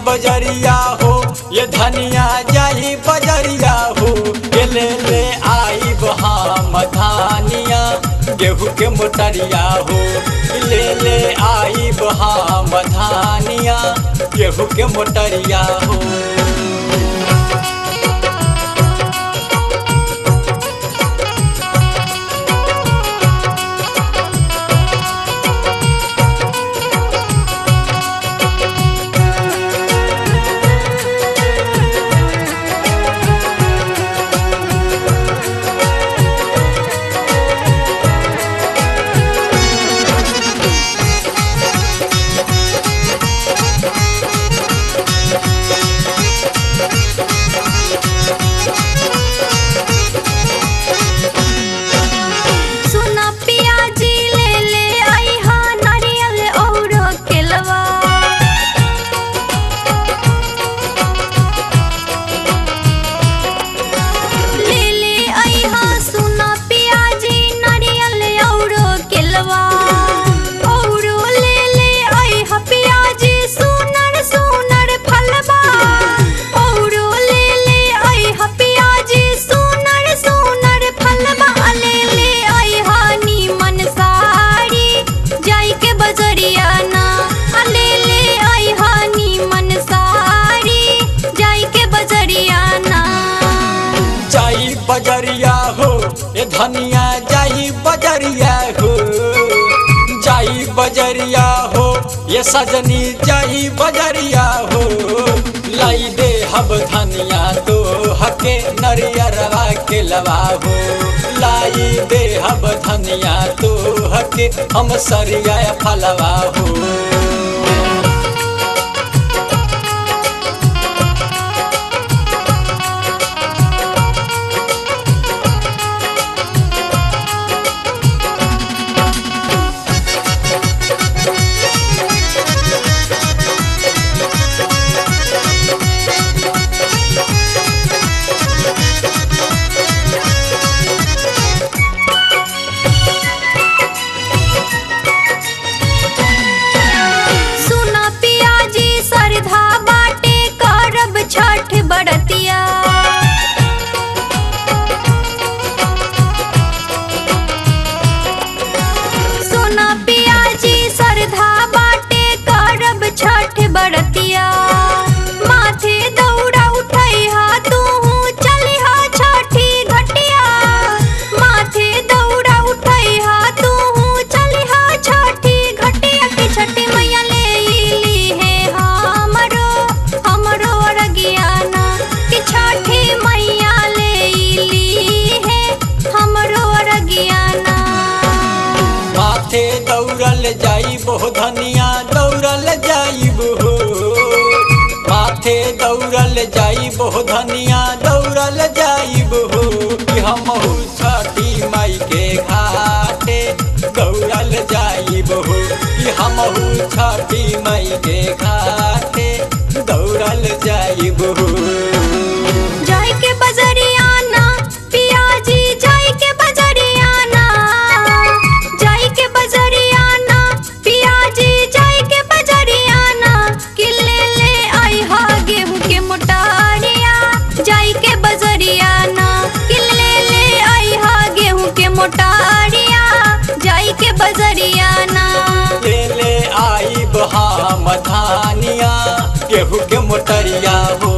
बजरिया हो ये धनिया जाई बजरिया हो ये ले आई हम धानिया गेहूँ के मोटरिया हो ले आई हम धानिया गेहूँ के मोटरिया हो। बजरिया हो ये धनिया जाई बजरिया हो जाई बजरिया हो ये सजनी जाई बजरिया हो लाई दे हब धनिया तो हके नरियरवा के लवा हो लाई दे हब धनिया तो हके हम सरिया फलवा हो। दौड़ल जाई बहु धनिया दौड़ल जाई हो माथे दौड़ल जाई बहु धनिया दौड़ल जाई हो कि हम छठी माई के घाटे दौड़ल जाई हो कि हम छठी माई के घाटे दौड़ल जाई हो। जाई के बजरियाना पियाजी जाई के बजरियाना जाई के बजरियाना पियाजी जाई के बजरियाना कि ले आई हा गेहूं के मोटारिया जाई के बजरियाना कि ले आई हा गेहूं के मोटारिया जाई के बजरियाना ले आई हम धानिया गेहूं के मोटरिया हो।